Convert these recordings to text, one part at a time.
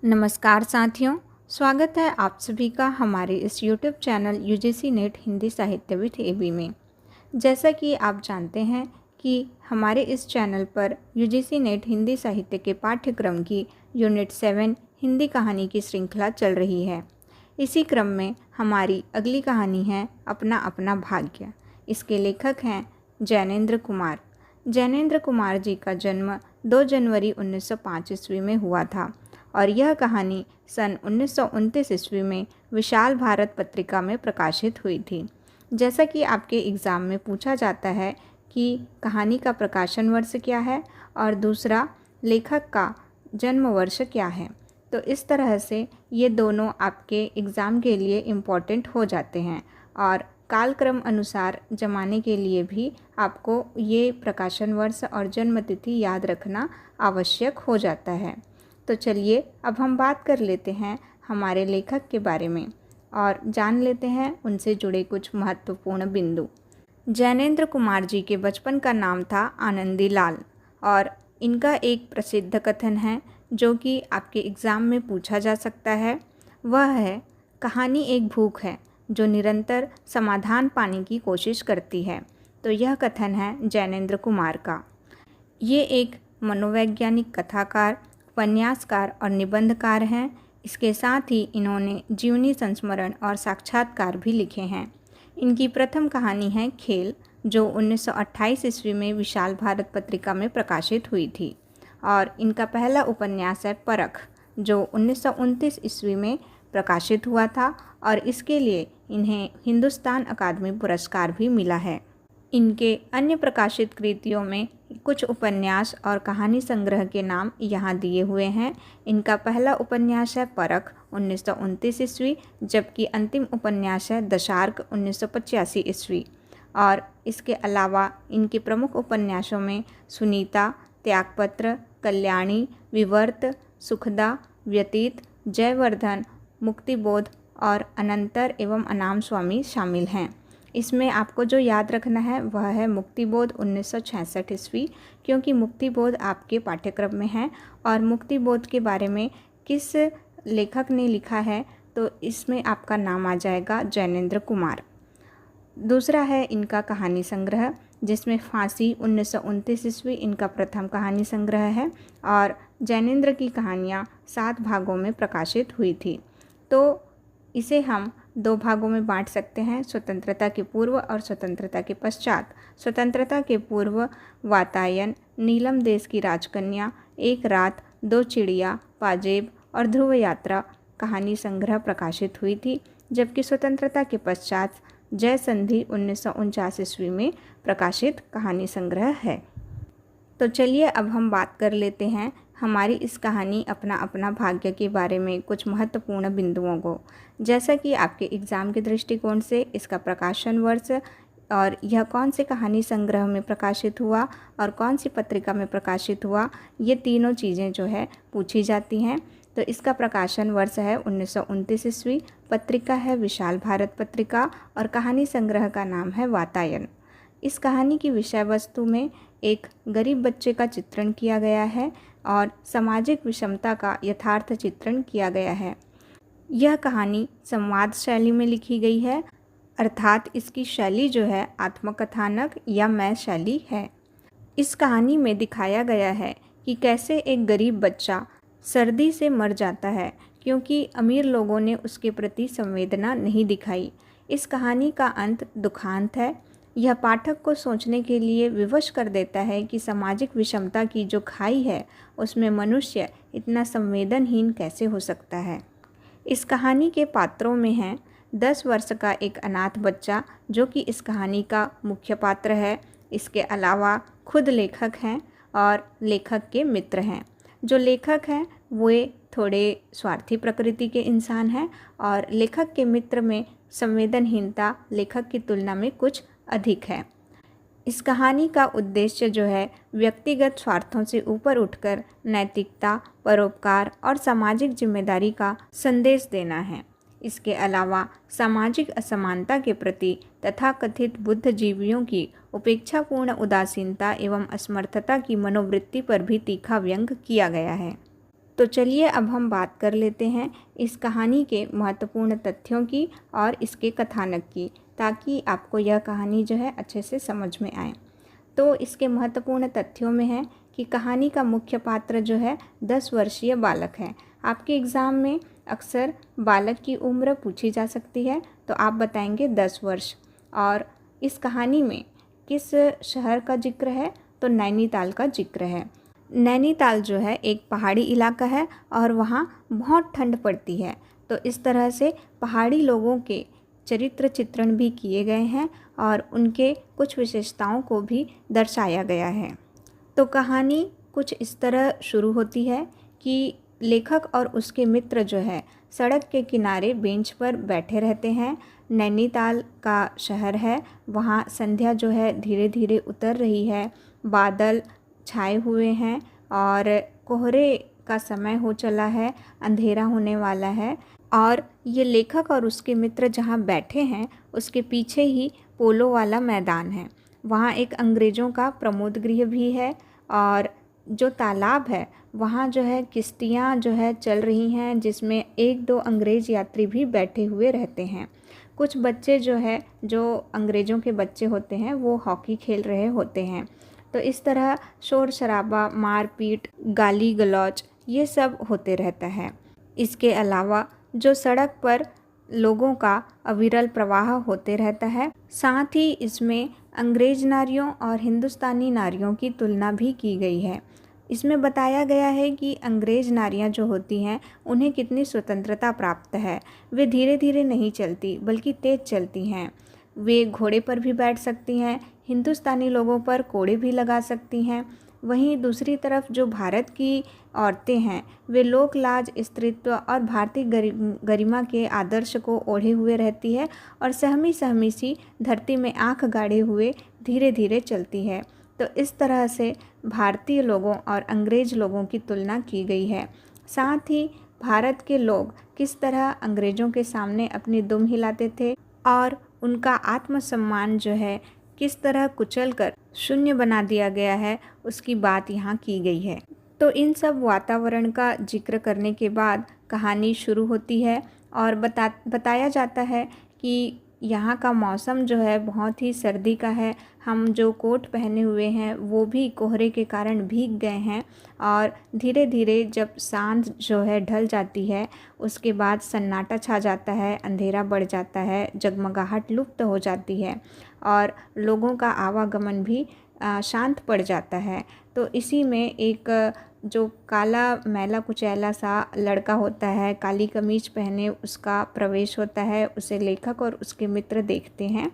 नमस्कार साथियों, स्वागत है आप सभी का हमारे इस YouTube channel UGC net Hindi साहित्य विद एबी में। जैसा कि आप जानते हैं कि हमारे इस चैनल पर यूजीसी नेट हिंदी साहित्य के पाठ्यक्रम की यूनिट 7 हिंदी कहानी की श्रृंखला चल रही है। इसी क्रम में हमारी अगली कहानी है अपना अपना भाग्य। इसके लेखक हैं जैनेन्द्र कुमार। जैनेन्द्र कुमार जी का जन्म 2 जनवरी 1905 ईस्वी में हुआ था और यह कहानी सन 1929 ईस्वी में विशाल भारत पत्रिका में प्रकाशित हुई थी। जैसा कि आपके एग्ज़ाम में पूछा जाता है कि कहानी का प्रकाशन वर्ष क्या है और दूसरा लेखक का जन्म वर्ष क्या है, तो इस तरह से ये दोनों आपके एग्ज़ाम के लिए इम्पॉर्टेंट हो जाते हैं और कालक्रम अनुसार जमाने के लिए भी आपको ये प्रकाशन वर्ष और जन्म तिथि याद रखना आवश्यक हो जाता है। तो चलिए अब हम बात कर लेते हैं हमारे लेखक के बारे में और जान लेते हैं उनसे जुड़े कुछ महत्वपूर्ण बिंदु। जैनेन्द्र कुमार जी के बचपन का नाम था आनंदी लाल और इनका एक प्रसिद्ध कथन है जो कि आपके एग्ज़ाम में पूछा जा सकता है। वह है, कहानी एक भूख है जो निरंतर समाधान पाने की कोशिश करती है। तो यह कथन है जैनेन्द्र कुमार का। ये एक मनोवैज्ञानिक कथाकार, उपन्यासकार और निबंधकार हैं। इसके साथ ही इन्होंने जीवनी संस्मरण और साक्षात्कार भी लिखे हैं। इनकी प्रथम कहानी है खेल, जो 1928 ईस्वी में विशाल भारत पत्रिका में प्रकाशित हुई थी और इनका पहला उपन्यास है परख, जो 1929 ईस्वी में प्रकाशित हुआ था और इसके लिए इन्हें हिंदुस्तान अकादमी पुरस्कार भी मिला है। इनके अन्य प्रकाशित कृतियों में कुछ उपन्यास और कहानी संग्रह के नाम यहाँ दिए हुए हैं। इनका पहला उपन्यास है परख 1929 ईस्वी, जबकि अंतिम उपन्यास है दशार्क 1985 ईस्वी। और इसके अलावा इनके प्रमुख उपन्यासों में सुनीता, त्यागपत्र, कल्याणी, विवर्त, सुखदा, व्यतीत, जयवर्धन, मुक्तिबोध और अनंतर एवं अनाम स्वामी शामिल हैं। इसमें आपको जो याद रखना है वह है मुक्तिबोध 1966 ईस्वी, क्योंकि मुक्तिबोध आपके पाठ्यक्रम में है और मुक्तिबोध के बारे में किस लेखक ने लिखा है तो इसमें आपका नाम आ जाएगा जैनेन्द्र कुमार। दूसरा है इनका कहानी संग्रह, जिसमें फांसी 1929 ईस्वी इनका प्रथम कहानी संग्रह है और जैनेन्द्र की कहानियाँ 7 भागों में प्रकाशित हुई थी। तो इसे हम 2 भागों में बांट सकते हैं, स्वतंत्रता के पूर्व और स्वतंत्रता के पश्चात। स्वतंत्रता के पूर्व वातायन, नीलम देश की राजकन्या, एक रात, 2 चिड़िया, पाजेब और ध्रुव यात्रा कहानी संग्रह प्रकाशित हुई थी, जबकि स्वतंत्रता के पश्चात जय संधि 1949 ईस्वी में प्रकाशित कहानी संग्रह है। तो चलिए अब हम बात कर लेते हैं हमारी इस कहानी अपना अपना भाग्य के बारे में कुछ महत्वपूर्ण बिंदुओं को। जैसा कि आपके एग्ज़ाम के दृष्टिकोण से इसका प्रकाशन वर्ष और यह कौन से कहानी संग्रह में प्रकाशित हुआ और कौन सी पत्रिका में प्रकाशित हुआ, ये तीनों चीज़ें जो है पूछी जाती हैं। तो इसका प्रकाशन वर्ष है 1929 ईस्वी, पत्रिका है विशाल भारत पत्रिका और कहानी संग्रह का नाम है वातायन। इस कहानी की विषय वस्तु में एक गरीब बच्चे का चित्रण किया गया है और सामाजिक विषमता का यथार्थ चित्रण किया गया है। यह कहानी संवाद शैली में लिखी गई है, अर्थात इसकी शैली जो है आत्मकथानक या मैं शैली है। इस कहानी में दिखाया गया है कि कैसे एक गरीब बच्चा सर्दी से मर जाता है क्योंकि अमीर लोगों ने उसके प्रति संवेदना नहीं दिखाई। इस कहानी का अंत दुखांत है। यह पाठक को सोचने के लिए विवश कर देता है कि सामाजिक विषमता की जो खाई है उसमें मनुष्य इतना संवेदनहीन कैसे हो सकता है। इस कहानी के पात्रों में हैं 10 वर्ष का एक अनाथ बच्चा जो कि इस कहानी का मुख्य पात्र है। इसके अलावा खुद लेखक हैं और लेखक के मित्र हैं। जो लेखक हैं वे थोड़े स्वार्थी प्रकृति के इंसान हैं और लेखक के मित्र में संवेदनहीनता लेखक की तुलना में कुछ अधिक है। इस कहानी का उद्देश्य जो है व्यक्तिगत स्वार्थों से ऊपर उठकर नैतिकता, परोपकार और सामाजिक जिम्मेदारी का संदेश देना है। इसके अलावा सामाजिक असमानता के प्रति तथाकथित बुद्धिजीवियों की उपेक्षापूर्ण उदासीनता एवं असमर्थता की मनोवृत्ति पर भी तीखा व्यंग किया गया है। तो चलिए अब हम बात कर लेते हैं इस कहानी के महत्वपूर्ण तथ्यों की और इसके कथानक की, ताकि आपको यह कहानी जो है अच्छे से समझ में आए। तो इसके महत्वपूर्ण तथ्यों में है कि कहानी का मुख्य पात्र जो है 10 वर्षीय बालक है। आपके एग्ज़ाम में अक्सर बालक की उम्र पूछी जा सकती है, तो आप बताएंगे 10 वर्ष। और इस कहानी में किस शहर का जिक्र है? तो नैनीताल का जिक्र है। नैनीताल जो है एक पहाड़ी इलाका है और वहाँ बहुत ठंड पड़ती है। तो इस तरह से पहाड़ी लोगों के चरित्र चित्रण भी किए गए हैं और उनके कुछ विशेषताओं को भी दर्शाया गया है। तो कहानी कुछ इस तरह शुरू होती है कि लेखक और उसके मित्र जो है सड़क के किनारे बेंच पर बैठे रहते हैं। नैनीताल का शहर है, वहाँ संध्या जो है धीरे धीरे उतर रही है, बादल छाए हुए हैं और कोहरे का समय हो चला है, अंधेरा होने वाला है। और ये लेखक और उसके मित्र जहाँ बैठे हैं उसके पीछे ही पोलो वाला मैदान है। वहाँ एक अंग्रेज़ों का प्रमोद गृह भी है और जो तालाब है वहाँ जो है किश्तियाँ जो है चल रही हैं, जिसमें 1-2 अंग्रेज़ यात्री भी बैठे हुए रहते हैं। कुछ बच्चे जो है, जो अंग्रेज़ों के बच्चे होते हैं, वो हॉकी खेल रहे होते हैं। तो इस तरह शोर शराबा, मारपीट, गाली गलौज ये सब होते रहता है। इसके अलावा जो सड़क पर लोगों का अविरल प्रवाह होते रहता है, साथ ही इसमें अंग्रेज नारियों और हिंदुस्तानी नारियों की तुलना भी की गई है। इसमें बताया गया है कि अंग्रेज नारियां जो होती हैं उन्हें कितनी स्वतंत्रता प्राप्त है। वे धीरे धीरे नहीं चलती बल्कि तेज़ चलती हैं। वे घोड़े पर भी बैठ सकती हैं, हिंदुस्तानी लोगों पर कोड़े भी लगा सकती हैं। वहीं दूसरी तरफ जो भारत की औरतें हैं वे लोक लाज, स्त्रीत्व और भारतीय गरिमा के आदर्श को ओढ़े हुए रहती है और सहमी सहमी सी धरती में आंख गाड़े हुए धीरे धीरे चलती है। तो इस तरह से भारतीय लोगों और अंग्रेज लोगों की तुलना की गई है। साथ ही भारत के लोग किस तरह अंग्रेज़ों के सामने अपनी दुम हिलाते थे और उनका आत्मसम्मान जो है किस तरह कुचल कर शून्य बना दिया गया है, उसकी बात यहाँ की गई है। तो इन सब वातावरण का जिक्र करने के बाद कहानी शुरू होती है और बताया जाता है कि यहाँ का मौसम जो है बहुत ही सर्दी का है। हम जो कोट पहने हुए हैं वो भी कोहरे के कारण भीग गए हैं और धीरे धीरे जब सांझ जो है ढल जाती है उसके बाद सन्नाटा छा जाता है, अंधेरा बढ़ जाता है, जगमगाहट लुप्त हो जाती है और लोगों का आवागमन भी शांत पड़ जाता है। तो इसी में एक जो काला मैला कुचैला सा लड़का होता है, काली कमीज पहने, उसका प्रवेश होता है। उसे लेखक और उसके मित्र देखते हैं।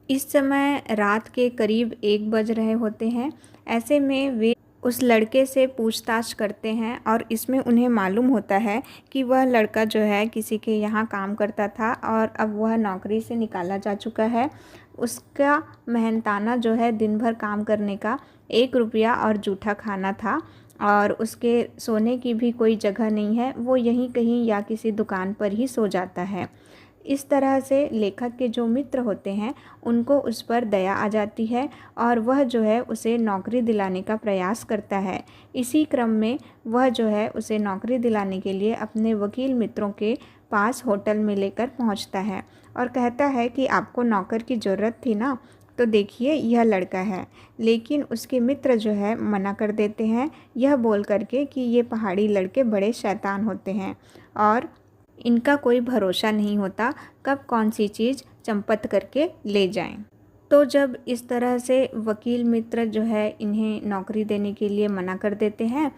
इस समय रात के करीब 1 बज रहे होते हैं। ऐसे में वे उस लड़के से पूछताछ करते हैं और इसमें उन्हें मालूम होता है कि वह लड़का जो है किसी के यहाँ काम करता था और अब वह नौकरी से निकाला जा चुका है। उसका मेहनताना जो है दिन भर काम करने का 1 रुपया और जूठा खाना था और उसके सोने की भी कोई जगह नहीं है। वो यहीं कहीं या किसी दुकान पर ही सो जाता है। इस तरह से लेखक के जो मित्र होते हैं उनको उस पर दया आ जाती है और वह जो है उसे नौकरी दिलाने का प्रयास करता है। इसी क्रम में वह जो है उसे नौकरी दिलाने के लिए अपने वकील मित्रों के पास होटल में लेकर पहुंचता है और कहता है कि आपको नौकर की ज़रूरत थी ना, तो देखिए यह लड़का है। लेकिन उसके मित्र जो है मना कर देते हैं, यह बोल करके कि ये पहाड़ी लड़के बड़े शैतान होते हैं और इनका कोई भरोसा नहीं होता, कब कौन सी चीज़ चंपत करके ले जाएं। तो जब इस तरह से वकील मित्र जो है इन्हें नौकरी देने के लिए मना कर देते हैं,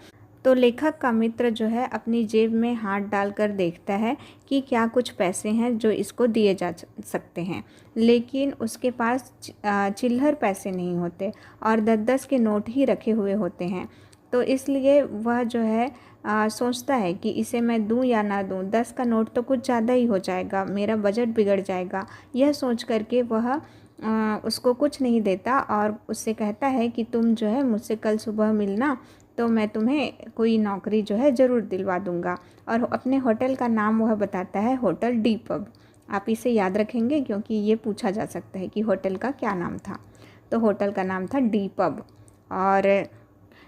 तो लेखक का मित्र जो है अपनी जेब में हाथ डालकर देखता है कि क्या कुछ पैसे हैं जो इसको दिए जा सकते हैं। लेकिन उसके पास चिल्लर पैसे नहीं होते और 10-10 के नोट ही रखे हुए होते हैं। तो इसलिए वह जो है सोचता है कि इसे मैं दूं या ना दूं, 10 का नोट तो कुछ ज़्यादा ही हो जाएगा, मेरा बजट बिगड़ जाएगा। यह सोच करके वह उसको कुछ नहीं देता और उससे कहता है कि तुम जो है मुझसे कल सुबह मिलना, तो मैं तुम्हें कोई नौकरी जो है ज़रूर दिलवा दूंगा। और अपने होटल का नाम वह बताता है, होटल डी पब। आप इसे याद रखेंगे क्योंकि ये पूछा जा सकता है कि होटल का क्या नाम था। तो होटल का नाम था डी पब। और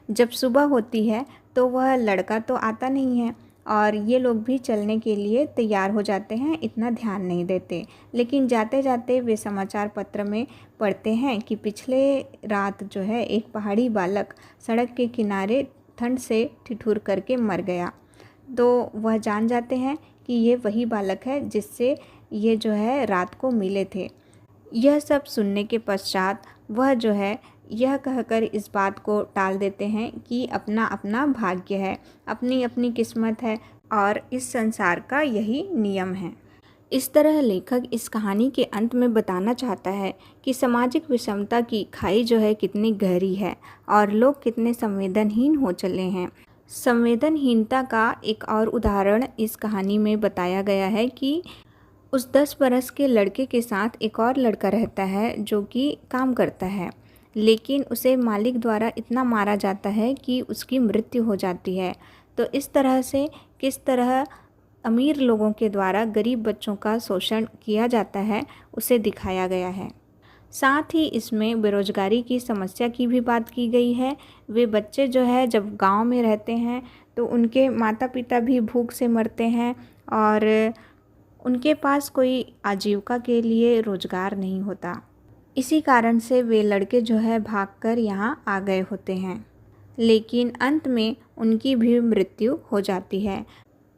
जब सुबह होती है तो वह लड़का तो आता नहीं है और ये लोग भी चलने के लिए तैयार हो जाते हैं, इतना ध्यान नहीं देते। लेकिन जाते जाते वे समाचार पत्र में पढ़ते हैं कि पिछले रात जो है एक पहाड़ी बालक सड़क के किनारे ठंड से ठिठुर करके मर गया। तो वह जान जाते हैं कि ये वही बालक है जिससे ये जो है रात को मिले थे। यह सब सुनने के पश्चात वह जो है यह कहकर इस बात को टाल देते हैं कि अपना अपना भाग्य है, अपनी अपनी किस्मत है और इस संसार का यही नियम है। इस तरह लेखक इस कहानी के अंत में बताना चाहता है कि सामाजिक विषमता की खाई जो है कितनी गहरी है और लोग कितने संवेदनहीन हो चले हैं। संवेदनहीनता का एक और उदाहरण इस कहानी में बताया गया है कि उस 10 बरस के लड़के के साथ एक और लड़का रहता है जो कि काम करता है, लेकिन उसे मालिक द्वारा इतना मारा जाता है कि उसकी मृत्यु हो जाती है। तो इस तरह से किस तरह अमीर लोगों के द्वारा गरीब बच्चों का शोषण किया जाता है उसे दिखाया गया है। साथ ही इसमें बेरोजगारी की समस्या की भी बात की गई है। वे बच्चे जो है जब गांव में रहते हैं तो उनके माता पिता भी भूख से मरते हैं और उनके पास कोई आजीविका के लिए रोजगार नहीं होता। इसी कारण से वे लड़के जो है भागकर यहाँ आ गए होते हैं, लेकिन अंत में उनकी भी मृत्यु हो जाती है।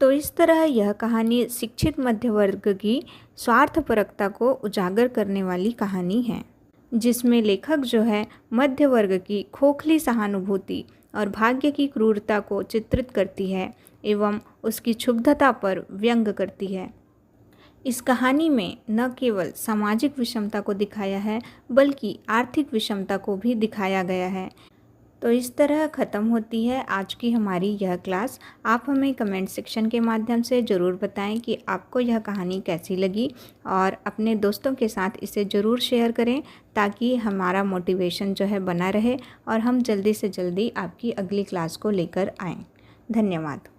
तो इस तरह यह कहानी शिक्षित मध्य वर्ग की स्वार्थपरकता को उजागर करने वाली कहानी है, जिसमें लेखक जो है मध्य वर्ग की खोखली सहानुभूति और भाग्य की क्रूरता को चित्रित करती है एवं उसकी क्षुब्धता पर व्यंग करती है। इस कहानी में न केवल सामाजिक विषमता को दिखाया है बल्कि आर्थिक विषमता को भी दिखाया गया है। तो इस तरह ख़त्म होती है आज की हमारी यह क्लास। आप हमें कमेंट सेक्शन के माध्यम से ज़रूर बताएं कि आपको यह कहानी कैसी लगी और अपने दोस्तों के साथ इसे ज़रूर शेयर करें ताकि हमारा मोटिवेशन जो है बना रहे और हम जल्दी से जल्दी आपकी अगली क्लास को लेकर आएँ। धन्यवाद।